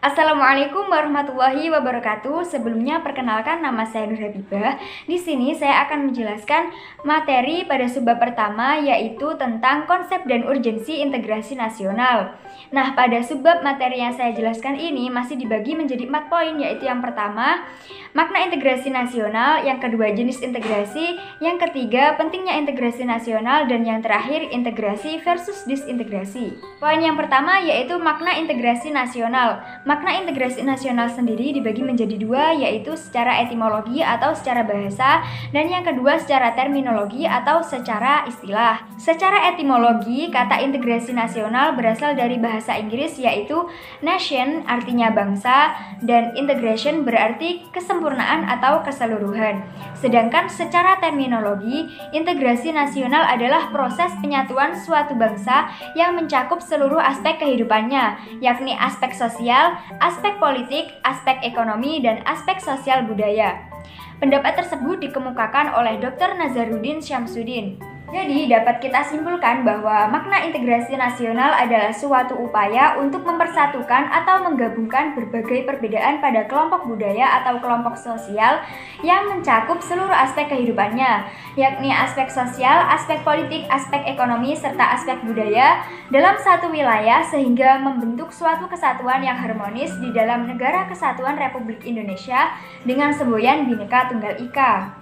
Assalamualaikum warahmatullahi wabarakatuh. Sebelumnya perkenalkan, nama saya Nur Habibah. Di sini saya akan menjelaskan materi pada subbab pertama, yaitu tentang konsep dan urgensi integrasi nasional. Nah, pada subbab materi yang saya jelaskan ini masih dibagi menjadi 4 poin, yaitu yang pertama, makna integrasi nasional, yang kedua, jenis integrasi, yang ketiga, pentingnya integrasi nasional, dan yang terakhir, integrasi versus disintegrasi. Poin yang pertama yaitu makna integrasi nasional. Makna integrasi nasional sendiri dibagi menjadi 2, yaitu secara etimologi atau secara bahasa, dan yang kedua secara terminologi atau secara istilah. Secara etimologi, kata integrasi nasional berasal dari bahasa Inggris, yaitu nation artinya bangsa, dan integration berarti kesempurnaan atau keseluruhan. Sedangkan secara terminologi, integrasi nasional adalah proses penyatuan suatu bangsa yang mencakup seluruh aspek kehidupannya, yakni aspek sosial, aspek politik, aspek ekonomi, dan aspek sosial budaya. Pendapat tersebut dikemukakan oleh Dr. Nazaruddin Syamsuddin. Jadi dapat kita simpulkan bahwa makna integrasi nasional adalah suatu upaya untuk mempersatukan atau menggabungkan berbagai perbedaan pada kelompok budaya atau kelompok sosial yang mencakup seluruh aspek kehidupannya, yakni aspek sosial, aspek politik, aspek ekonomi, serta aspek budaya dalam satu wilayah sehingga membentuk suatu kesatuan yang harmonis di dalam Negara Kesatuan Republik Indonesia dengan semboyan Bhinneka Tunggal Ika.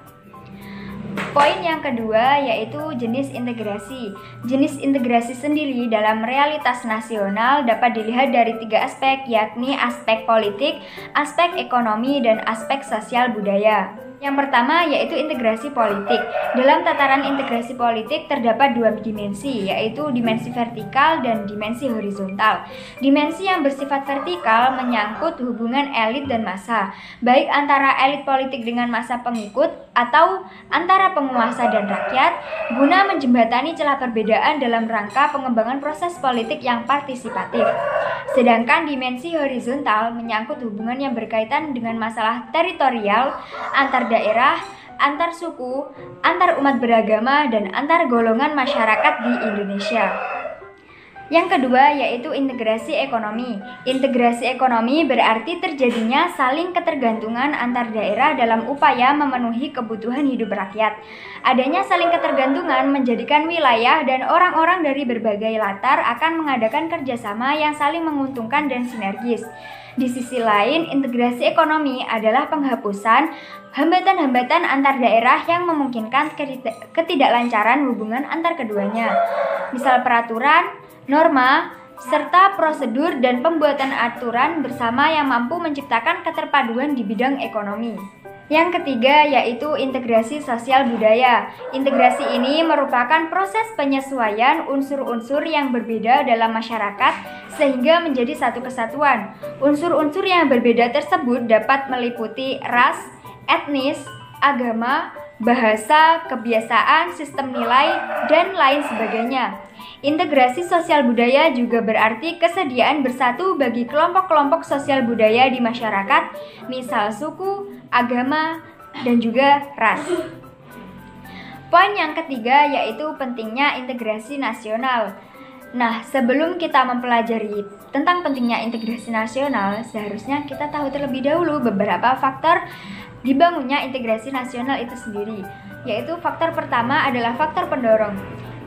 Poin yang kedua yaitu jenis integrasi. Jenis integrasi sendiri dalam realitas nasional dapat dilihat dari 3 aspek, yakni aspek politik, aspek ekonomi, dan aspek sosial budaya. Yang pertama yaitu integrasi politik. Dalam tataran integrasi politik terdapat 2 dimensi, yaitu dimensi vertikal dan dimensi horizontal. Dimensi yang bersifat vertikal menyangkut hubungan elit dan massa, baik antara elit politik dengan massa pengikut atau antara penguasa dan rakyat, guna menjembatani celah perbedaan dalam rangka pengembangan proses politik yang partisipatif. Sedangkan dimensi horizontal menyangkut hubungan yang berkaitan dengan masalah teritorial, antar daerah, antar suku, antar umat beragama, dan antar golongan masyarakat di Indonesia. Yang kedua yaitu integrasi ekonomi. Integrasi ekonomi berarti terjadinya saling ketergantungan antar daerah dalam upaya memenuhi kebutuhan hidup rakyat. Adanya saling ketergantungan menjadikan wilayah dan orang-orang dari berbagai latar akan mengadakan kerjasama yang saling menguntungkan dan sinergis. Di sisi lain, integrasi ekonomi adalah penghapusan hambatan-hambatan antar daerah yang memungkinkan ketidaklancaran hubungan antar keduanya. Misal peraturan, norma, serta prosedur dan pembuatan aturan bersama yang mampu menciptakan keterpaduan di bidang ekonomi. Yang ketiga yaitu integrasi sosial budaya. Integrasi ini merupakan proses penyesuaian unsur-unsur yang berbeda dalam masyarakat sehingga menjadi satu kesatuan. Unsur-unsur yang berbeda tersebut dapat meliputi ras, etnis, agama, bahasa, kebiasaan, sistem nilai, dan lain sebagainya. Integrasi sosial budaya juga berarti kesediaan bersatu bagi kelompok-kelompok sosial budaya di masyarakat, misal suku, agama, dan juga ras. Poin yang ketiga yaitu pentingnya integrasi nasional. Nah, sebelum kita mempelajari tentang pentingnya integrasi nasional, seharusnya kita tahu terlebih dahulu beberapa faktor dibangunnya integrasi nasional itu sendiri, yaitu faktor pertama adalah faktor pendorong.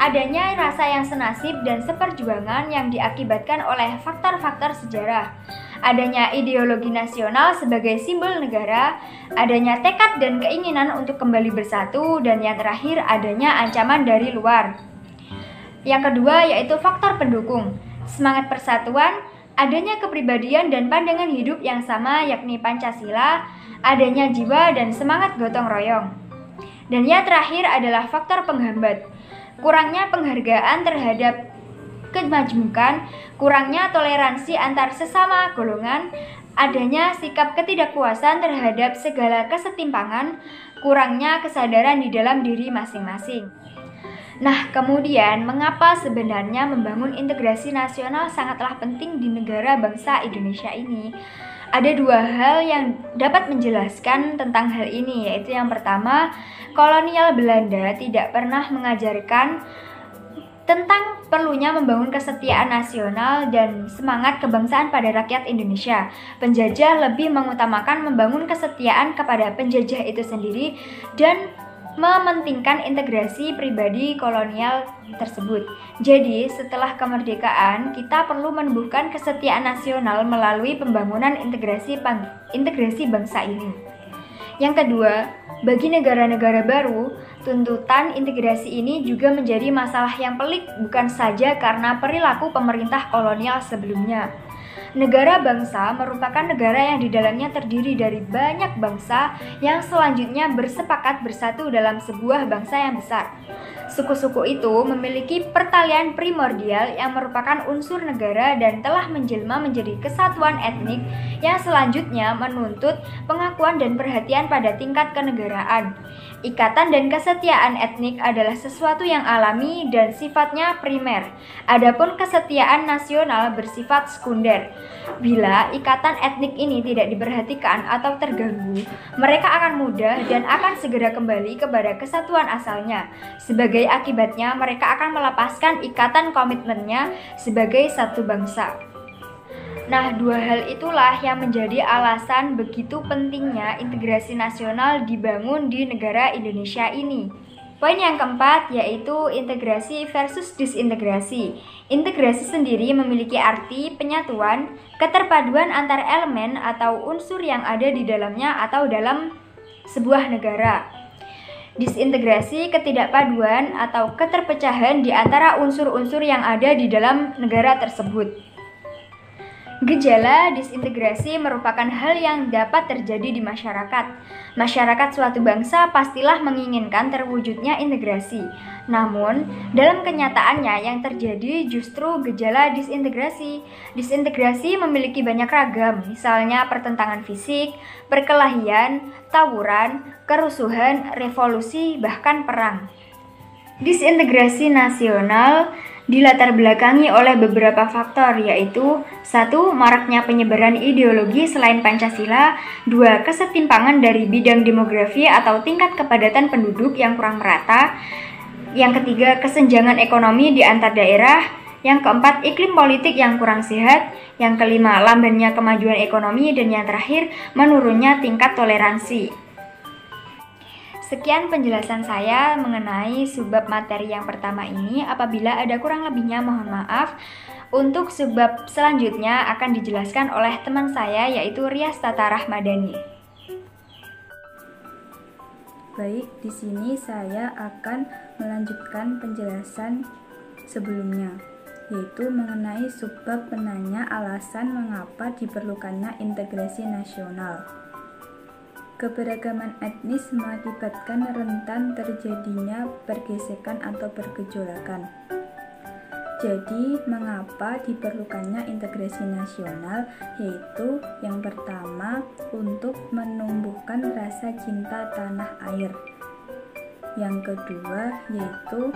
Adanya rasa yang senasib dan seperjuangan yang diakibatkan oleh faktor-faktor sejarah. Adanya ideologi nasional sebagai simbol negara, adanya tekad dan keinginan untuk kembali bersatu, dan yang terakhir adanya ancaman dari luar. Yang kedua yaitu faktor pendukung. Semangat persatuan, adanya kepribadian dan pandangan hidup yang sama yakni Pancasila, adanya jiwa dan semangat gotong royong. Dan yang terakhir adalah faktor penghambat. Kurangnya penghargaan terhadap kemajmukan, kurangnya toleransi antar sesama golongan, adanya sikap ketidakpuasan terhadap segala kesetimpangan, kurangnya kesadaran di dalam diri masing-masing. Nah, kemudian mengapa sebenarnya membangun integrasi nasional sangatlah penting di negara bangsa Indonesia ini? Ada dua hal yang dapat menjelaskan tentang hal ini, yaitu yang pertama, kolonial Belanda tidak pernah mengajarkan tentang perlunya membangun kesetiaan nasional dan semangat kebangsaan pada rakyat Indonesia. Penjajah lebih mengutamakan membangun kesetiaan kepada penjajah itu sendiri dan mementingkan integrasi pribadi kolonial tersebut. Jadi, setelah kemerdekaan, kita perlu menumbuhkan kesetiaan nasional melalui pembangunan integrasi bangsa ini. Yang kedua, bagi negara-negara baru, tuntutan integrasi ini juga menjadi masalah yang pelik, bukan saja karena perilaku pemerintah kolonial sebelumnya. Negara bangsa merupakan negara yang di dalamnya terdiri dari banyak bangsa yang selanjutnya bersepakat bersatu dalam sebuah bangsa yang besar. Suku-suku itu memiliki pertalian primordial yang merupakan unsur negara dan telah menjelma menjadi kesatuan etnik yang selanjutnya menuntut pengakuan dan perhatian pada tingkat kenegaraan. Ikatan dan kesetiaan etnik adalah sesuatu yang alami dan sifatnya primer. Adapun kesetiaan nasional bersifat sekunder. Bila ikatan etnik ini tidak diperhatikan atau terganggu, mereka akan mudah dan akan segera kembali kepada kesatuan asalnya. Sebagai akibatnya, mereka akan melepaskan ikatan komitmennya sebagai satu bangsa. Nah, dua hal itulah yang menjadi alasan begitu pentingnya integrasi nasional dibangun di negara Indonesia ini. Poin yang keempat yaitu integrasi versus disintegrasi. Integrasi sendiri memiliki arti penyatuan, keterpaduan antar elemen atau unsur yang ada di dalamnya atau dalam sebuah negara. Disintegrasi ketidakpaduan atau keterpecahan di antara unsur-unsur yang ada di dalam negara tersebut. Gejala disintegrasi merupakan hal yang dapat terjadi di masyarakat. Masyarakat suatu bangsa pastilah menginginkan terwujudnya integrasi. Namun, dalam kenyataannya yang terjadi justru gejala disintegrasi. Disintegrasi memiliki banyak ragam, misalnya pertentangan fisik, perkelahian, tawuran, kerusuhan, revolusi, bahkan perang. Disintegrasi nasional dilatar belakangi oleh beberapa faktor, yaitu 1. Maraknya penyebaran ideologi selain Pancasila. 2. Kesetimpangan dari bidang demografi atau tingkat kepadatan penduduk yang kurang merata. Yang ketiga, kesenjangan ekonomi di antar daerah. Yang keempat, iklim politik yang kurang sehat. Yang kelima, lambannya kemajuan ekonomi. Dan yang terakhir, menurunnya tingkat toleransi. Sekian penjelasan saya mengenai subbab materi yang pertama ini. Apabila ada kurang lebihnya mohon maaf. Untuk subbab selanjutnya akan dijelaskan oleh teman saya yaitu Rias Tata Rahmadani. Baik, di sini saya akan melanjutkan penjelasan sebelumnya, yaitu mengenai subbab penanya alasan mengapa diperlukannya integrasi nasional. Keberagaman etnis mengakibatkan rentan terjadinya pergesekan atau pergejolakan. Jadi, mengapa diperlukannya integrasi nasional? Yaitu yang pertama, untuk menumbuhkan rasa cinta tanah air. Yang kedua, yaitu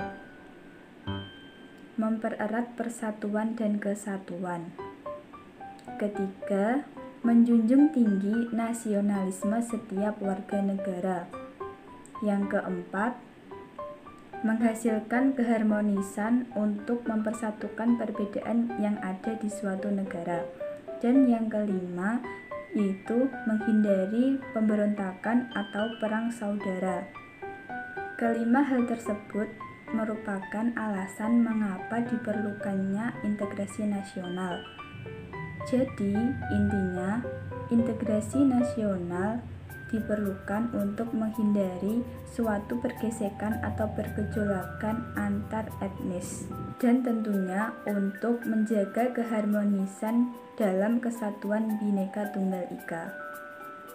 mempererat persatuan dan kesatuan. Ketiga, menjunjung tinggi nasionalisme setiap warga negara. Yang keempat, menghasilkan keharmonisan untuk mempersatukan perbedaan yang ada di suatu negara. Dan yang kelima, yaitu menghindari pemberontakan atau perang saudara. Kelima hal tersebut merupakan alasan mengapa diperlukannya integrasi nasional. Jadi, intinya, integrasi nasional diperlukan untuk menghindari suatu pergesekan atau pergejolakan antar etnis, dan tentunya untuk menjaga keharmonisan dalam kesatuan Bhinneka Tunggal Ika.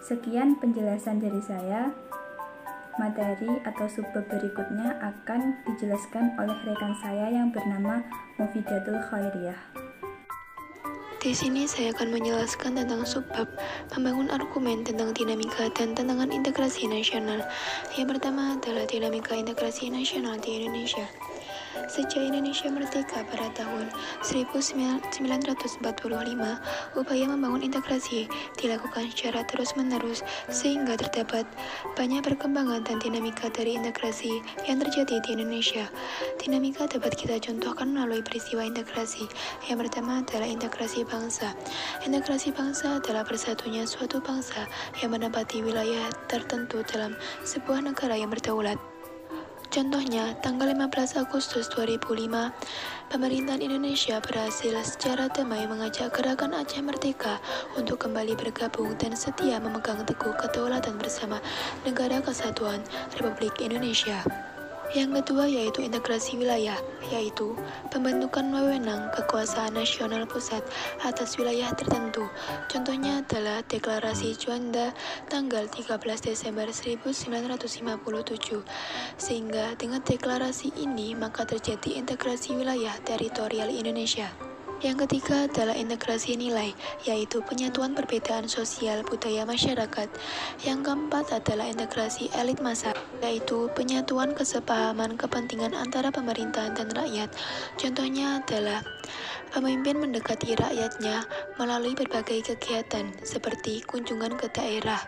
Sekian penjelasan dari saya. Materi atau subbab berikutnya akan dijelaskan oleh rekan saya yang bernama Mufidatul Khairiyah. Di sini saya akan menjelaskan tentang subbab membangun argumen tentang dinamika dan tantangan integrasi nasional. Yang pertama adalah dinamika integrasi nasional di Indonesia. Sejak Indonesia merdeka pada tahun 1945, upaya membangun integrasi dilakukan secara terus-menerus sehingga terdapat banyak perkembangan dan dinamika dari integrasi yang terjadi di Indonesia. Dinamika dapat kita contohkan melalui peristiwa integrasi. Yang pertama adalah integrasi bangsa. Integrasi bangsa adalah bersatunya suatu bangsa yang menempati wilayah tertentu dalam sebuah negara yang berdaulat. Contohnya, tanggal 15 Agustus 2005, pemerintahan Indonesia berhasil secara damai mengajak gerakan Aceh Merdeka untuk kembali bergabung dan setia memegang teguh kedaulatan bersama Negara Kesatuan Republik Indonesia. Yang kedua yaitu integrasi wilayah, yaitu pembentukan wewenang kekuasaan nasional pusat atas wilayah tertentu. Contohnya adalah Deklarasi Juanda tanggal 13 Desember 1957. Sehingga dengan deklarasi ini maka terjadi integrasi wilayah teritorial Indonesia. Yang ketiga adalah integrasi nilai, yaitu penyatuan perbedaan sosial budaya masyarakat. Yang keempat adalah integrasi elit massa, yaitu penyatuan kesepahaman kepentingan antara pemerintahan dan rakyat. Contohnya adalah pemimpin mendekati rakyatnya melalui berbagai kegiatan seperti kunjungan ke daerah.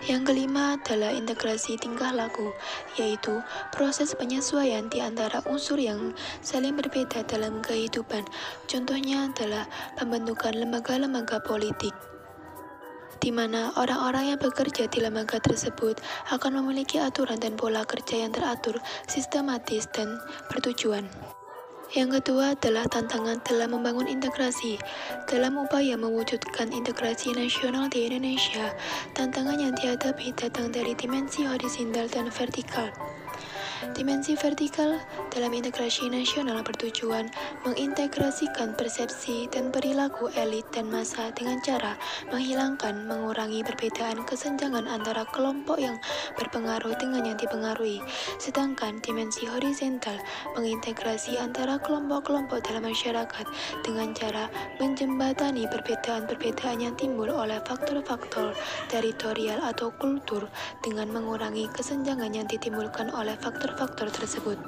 Yang kelima adalah integrasi tingkah laku, yaitu proses penyesuaian di antara unsur yang saling berbeda dalam kehidupan. Contohnya adalah pembentukan lembaga-lembaga politik, di mana orang-orang yang bekerja di lembaga tersebut akan memiliki aturan dan pola kerja yang teratur, sistematis, dan bertujuan. Yang kedua adalah tantangan dalam membangun integrasi. Dalam upaya mewujudkan integrasi nasional di Indonesia, tantangan yang dihadapi datang dari dimensi horizontal dan vertikal. Dimensi vertikal dalam integrasi nasional bertujuan mengintegrasikan persepsi dan perilaku elit dan massa dengan cara mengurangi perbedaan kesenjangan antara kelompok yang berpengaruh dengan yang dipengaruhi. Sedangkan dimensi horizontal mengintegrasi antara kelompok-kelompok dalam masyarakat dengan cara menjembatani perbedaan-perbedaan yang timbul oleh faktor-faktor teritorial atau kultur dengan mengurangi kesenjangan yang ditimbulkan oleh faktor-faktor tersebut.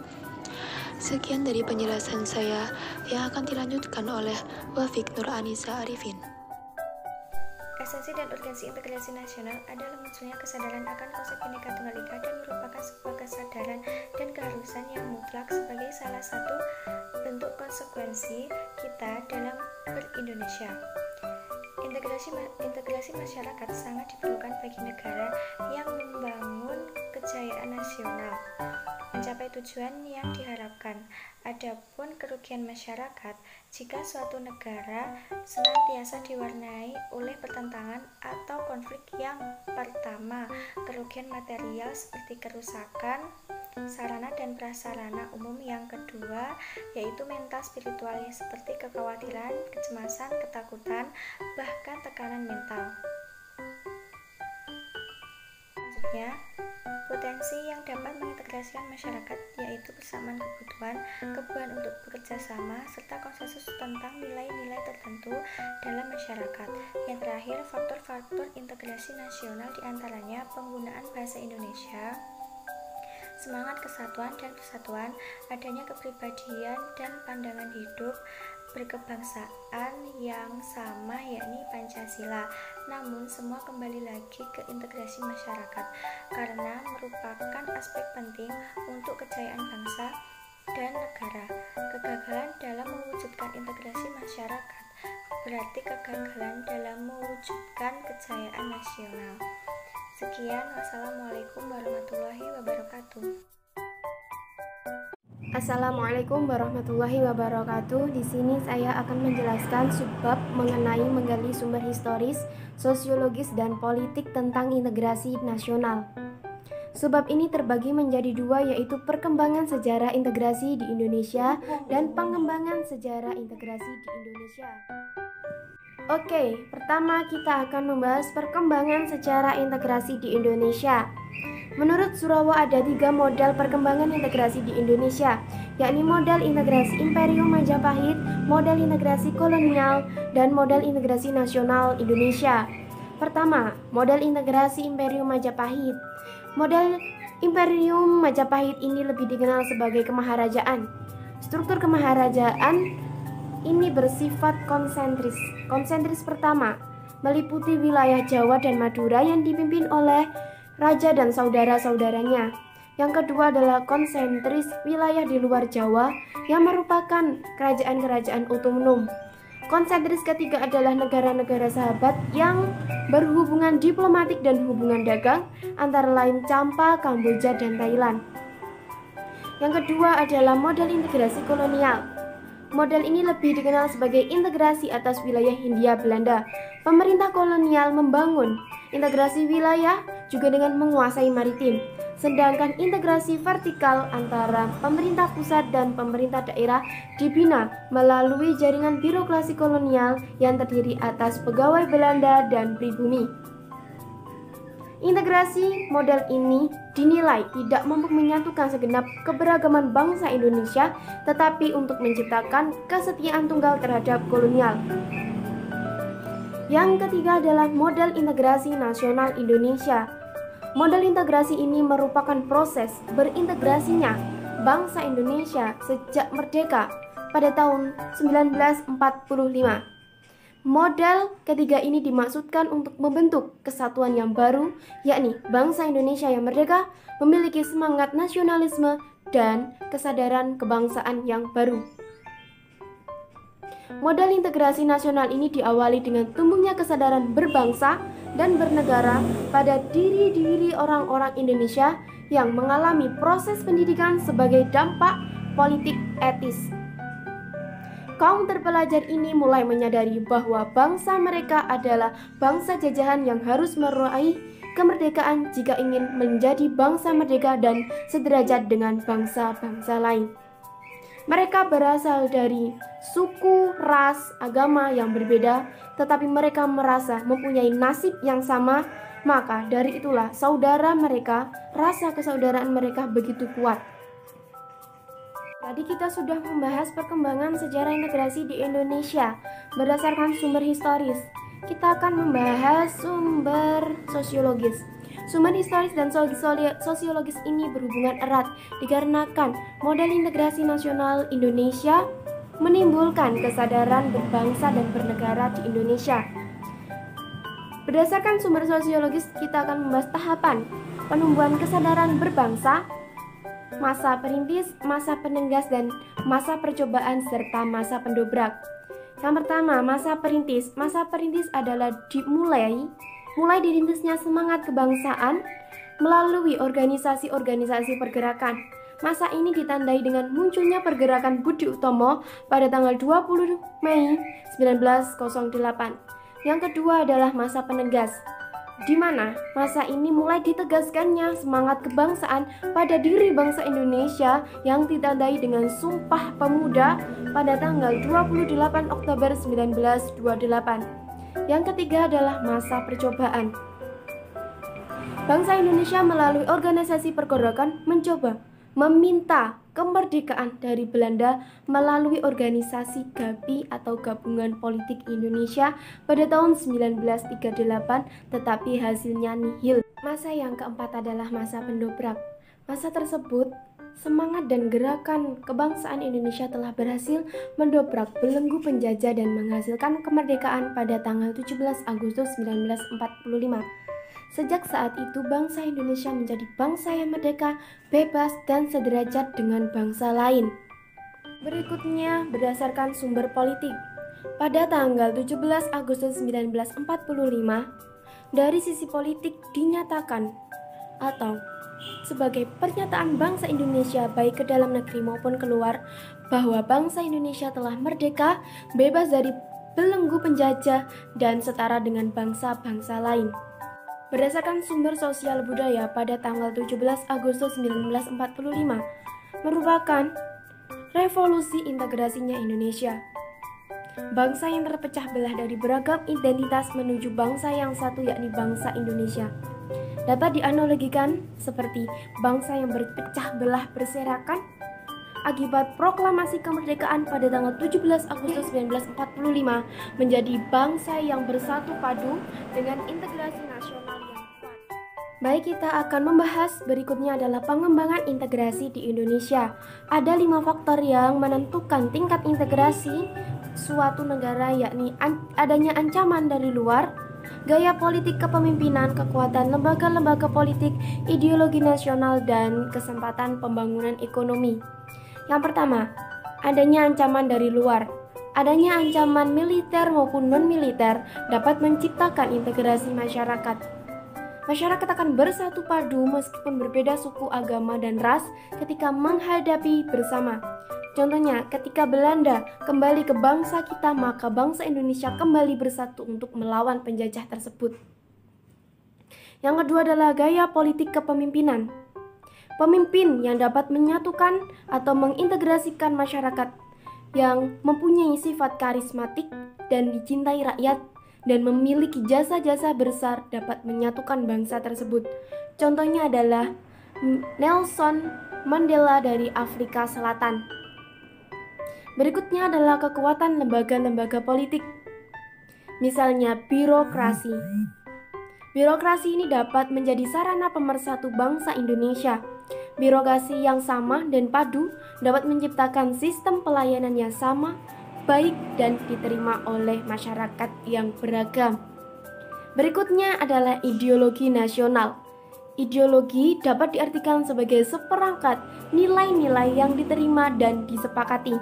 Sekian dari penjelasan saya yang akan dilanjutkan oleh Wafik Nur Anissa Arifin. Esensi dan urgensi integrasi nasional adalah munculnya kesadaran akan konsep Bhinneka Tunggal Ika dan merupakan sebuah kesadaran dan keharusan yang mutlak sebagai salah satu bentuk konsekuensi kita dalam ber-Indonesia. Integrasi masyarakat sangat diperlukan bagi negara yang membangun kejayaan nasional, mencapai tujuan yang diharapkan. Adapun kerugian masyarakat jika suatu negara senantiasa diwarnai oleh pertentangan atau konflik. Yang pertama, kerugian material seperti kerusakan sarana dan prasarana umum. Yang kedua, yaitu mental spiritual seperti kekhawatiran, kecemasan, ketakutan, bahkan tekanan mental. Selanjutnya, potensi yang dapat mengintegrasikan masyarakat yaitu persamaan kebutuhan untuk bekerja sama, serta konsensus tentang nilai-nilai tertentu dalam masyarakat. Yang terakhir, faktor-faktor integrasi nasional diantaranya penggunaan bahasa Indonesia, semangat kesatuan dan persatuan, adanya kepribadian dan pandangan hidup berkebangsaan yang sama yakni Pancasila. Namun semua kembali lagi ke integrasi masyarakat karena merupakan aspek penting untuk kejayaan bangsa dan negara. Kegagalan dalam mewujudkan integrasi masyarakat berarti kegagalan dalam mewujudkan kejayaan nasional. Sekian, wassalamualaikum warahmatullahi wabarakatuh. Assalamualaikum warahmatullahi wabarakatuh. Di sini saya akan menjelaskan subbab mengenai menggali sumber historis, sosiologis, dan politik tentang integrasi nasional. Subbab ini terbagi menjadi dua, yaitu perkembangan sejarah integrasi di Indonesia dan pengembangan sejarah integrasi di Indonesia. Oke, pertama kita akan membahas perkembangan sejarah integrasi di Indonesia. Menurut Surawa ada 3 model perkembangan integrasi di Indonesia, yakni model integrasi Imperium Majapahit, model integrasi kolonial, dan model integrasi nasional Indonesia. Pertama, model integrasi Imperium Majapahit. Model Imperium Majapahit ini lebih dikenal sebagai kemaharajaan. Struktur kemaharajaan ini bersifat konsentris. Konsentris pertama meliputi wilayah Jawa dan Madura yang dipimpin oleh raja dan saudara-saudaranya. Yang kedua adalah konsentris wilayah di luar Jawa yang merupakan kerajaan-kerajaan otonom. Konsentris ketiga adalah negara-negara sahabat yang berhubungan diplomatik dan hubungan dagang, antara lain Campa, Kamboja, dan Thailand. Yang kedua adalah model integrasi kolonial. Model ini lebih dikenal sebagai integrasi atas wilayah Hindia Belanda. Pemerintah kolonial membangun integrasi wilayah juga dengan menguasai maritim. Sedangkan integrasi vertikal antara pemerintah pusat dan pemerintah daerah dibina melalui jaringan birokrasi kolonial yang terdiri atas pegawai Belanda dan pribumi. Integrasi model ini dinilai tidak mampu menyatukan segenap keberagaman bangsa Indonesia, tetapi untuk menciptakan kesetiaan tunggal terhadap kolonial. Yang ketiga adalah model integrasi nasional Indonesia. Model integrasi ini merupakan proses berintegrasinya bangsa Indonesia sejak merdeka pada tahun 1945. Model ketiga ini dimaksudkan untuk membentuk kesatuan yang baru, yakni bangsa Indonesia yang merdeka memiliki semangat nasionalisme dan kesadaran kebangsaan yang baru. Model integrasi nasional ini diawali dengan tumbuhnya kesadaran berbangsa dan bernegara pada diri orang-orang Indonesia yang mengalami proses pendidikan sebagai dampak politik etis. Kaum terpelajar ini mulai menyadari bahwa bangsa mereka adalah bangsa jajahan yang harus meraih kemerdekaan jika ingin menjadi bangsa merdeka dan sederajat dengan bangsa-bangsa lain. Mereka berasal dari suku, ras, agama yang berbeda, tetapi mereka merasa mempunyai nasib yang sama, maka dari itulah saudara mereka, rasa kesaudaraan mereka begitu kuat. Tadi kita sudah membahas perkembangan sejarah integrasi di Indonesia berdasarkan sumber historis. Kita akan membahas sumber sosiologis. Sumber historis dan sosiologis ini berhubungan erat dikarenakan model integrasi nasional Indonesia menimbulkan kesadaran berbangsa dan bernegara di Indonesia. Berdasarkan sumber sosiologis, kita akan membahas tahapan penumbuhan kesadaran berbangsa, masa perintis, masa penenggas, dan masa percobaan serta masa pendobrak. Yang pertama, masa perintis. Masa perintis adalah mulai dirintisnya semangat kebangsaan melalui organisasi-organisasi pergerakan. Masa ini ditandai dengan munculnya pergerakan Budi Utomo pada tanggal 20 Mei 1908. Yang kedua adalah masa penenggas, di mana masa ini mulai ditegaskannya semangat kebangsaan pada diri bangsa Indonesia yang ditandai dengan Sumpah Pemuda pada tanggal 28 Oktober 1928. Yang ketiga adalah masa percobaan. Bangsa Indonesia melalui organisasi pergerakan mencoba meminta kemerdekaan dari Belanda melalui organisasi GAPI atau Gabungan Politik Indonesia pada tahun 1938, tetapi hasilnya nihil. Masa yang keempat adalah masa pendobrak. Masa tersebut semangat dan gerakan kebangsaan Indonesia telah berhasil mendobrak belenggu penjajah dan menghasilkan kemerdekaan pada tanggal 17 Agustus 1945. Sejak saat itu, bangsa Indonesia menjadi bangsa yang merdeka, bebas, dan sederajat dengan bangsa lain. Berikutnya, berdasarkan sumber politik. Pada tanggal 17 Agustus 1945, dari sisi politik dinyatakan atau sebagai pernyataan bangsa Indonesia baik ke dalam negeri maupun keluar bahwa bangsa Indonesia telah merdeka, bebas dari belenggu penjajah dan setara dengan bangsa-bangsa lain. Berdasarkan sumber sosial budaya pada tanggal 17 Agustus 1945 merupakan revolusi integrasinya Indonesia. Bangsa yang terpecah belah dari beragam identitas menuju bangsa yang satu, yakni bangsa Indonesia. Dapat dianalogikan seperti bangsa yang berpecah belah berserakan akibat proklamasi kemerdekaan pada tanggal 17 Agustus 1945 menjadi bangsa yang bersatu padu dengan integrasi nasional yang kuat. Baik, kita akan membahas berikutnya adalah pengembangan integrasi di Indonesia. Ada 5 faktor yang menentukan tingkat integrasi suatu negara, yakni adanya ancaman dari luar, gaya politik kepemimpinan, kekuatan lembaga-lembaga politik, ideologi nasional, dan kesempatan pembangunan ekonomi. Yang pertama, adanya ancaman dari luar. Adanya ancaman militer maupun non-militer dapat menciptakan integrasi masyarakat. Masyarakat akan bersatu padu meskipun berbeda suku, agama, dan ras ketika menghadapi bersama. Contohnya, ketika Belanda kembali ke bangsa kita, maka bangsa Indonesia kembali bersatu untuk melawan penjajah tersebut. Yang kedua adalah gaya politik kepemimpinan. Pemimpin yang dapat menyatukan atau mengintegrasikan masyarakat yang mempunyai sifat karismatik dan dicintai rakyat dan memiliki jasa-jasa besar dapat menyatukan bangsa tersebut. Contohnya adalah Nelson Mandela dari Afrika Selatan. Berikutnya adalah kekuatan lembaga-lembaga politik. Misalnya birokrasi. Birokrasi ini dapat menjadi sarana pemersatu bangsa Indonesia. Birokrasi yang sama dan padu dapat menciptakan sistem pelayanan yang sama, baik dan diterima oleh masyarakat yang beragam. Berikutnya adalah ideologi nasional. Ideologi dapat diartikan sebagai seperangkat nilai-nilai yang diterima dan disepakati.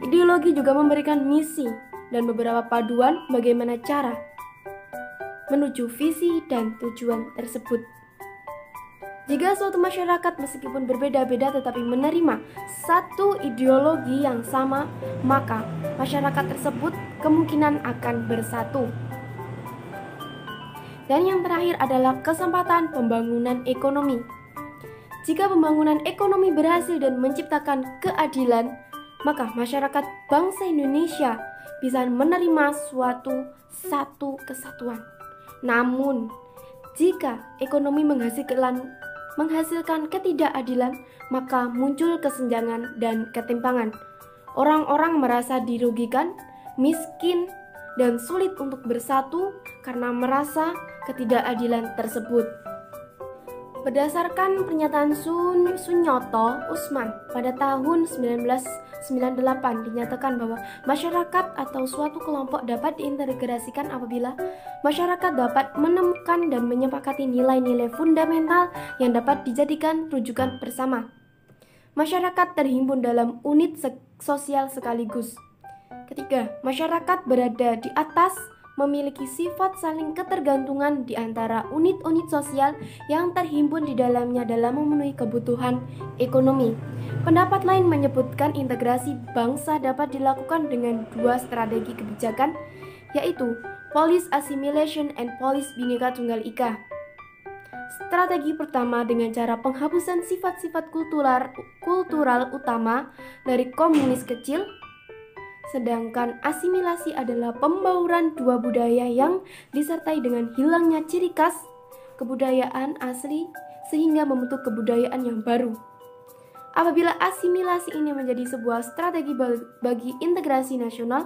Ideologi juga memberikan misi dan beberapa paduan bagaimana cara menuju visi dan tujuan tersebut. Jika suatu masyarakat meskipun berbeda-beda tetapi menerima satu ideologi yang sama, maka masyarakat tersebut kemungkinan akan bersatu. Dan yang terakhir adalah kesempatan pembangunan ekonomi. Jika pembangunan ekonomi berhasil dan menciptakan keadilan, maka masyarakat bangsa Indonesia bisa menerima satu kesatuan. Namun, jika ekonomi menghasilkan ketidakadilan, maka muncul kesenjangan dan ketimpangan. Orang-orang merasa dirugikan, miskin, dan sulit untuk bersatu karena merasa ketidakadilan tersebut. Berdasarkan pernyataan Sunyoto Usman pada tahun 1998 dinyatakan bahwa masyarakat atau suatu kelompok dapat diintegrasikan apabila masyarakat dapat menemukan dan menyepakati nilai-nilai fundamental yang dapat dijadikan rujukan bersama. Masyarakat terhimpun dalam unit sosial sekaligus. Ketiga, masyarakat berada di atas memiliki sifat saling ketergantungan di antara unit-unit sosial yang terhimpun di dalamnya dalam memenuhi kebutuhan ekonomi. Pendapat lain menyebutkan integrasi bangsa dapat dilakukan dengan dua strategi kebijakan, yaitu Police Assimilation and Police Bhinneka Tunggal Ika. Strategi pertama dengan cara penghapusan sifat-sifat kultural utama dari komunis kecil, sedangkan asimilasi adalah pembauran dua budaya yang disertai dengan hilangnya ciri khas kebudayaan asli sehingga membentuk kebudayaan yang baru. Apabila asimilasi ini menjadi sebuah strategi bagi integrasi nasional,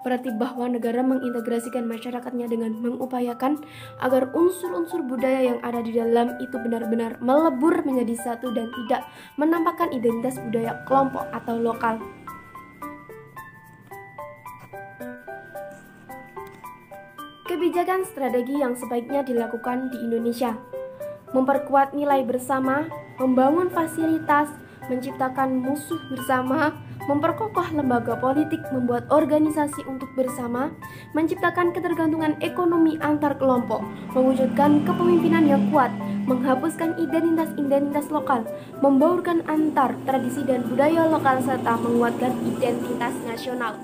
berarti bahwa negara mengintegrasikan masyarakatnya dengan mengupayakan agar unsur-unsur budaya yang ada di dalam itu benar-benar melebur menjadi satu dan tidak menampakkan identitas budaya kelompok atau lokal. Kebijakan strategi yang sebaiknya dilakukan di Indonesia: memperkuat nilai bersama, membangun fasilitas, menciptakan musuh bersama, memperkokoh lembaga politik, membuat organisasi untuk bersama, menciptakan ketergantungan ekonomi antar kelompok, mewujudkan kepemimpinan yang kuat, menghapuskan identitas lokal, membaurkan antar tradisi dan budaya lokal, serta menguatkan identitas nasional.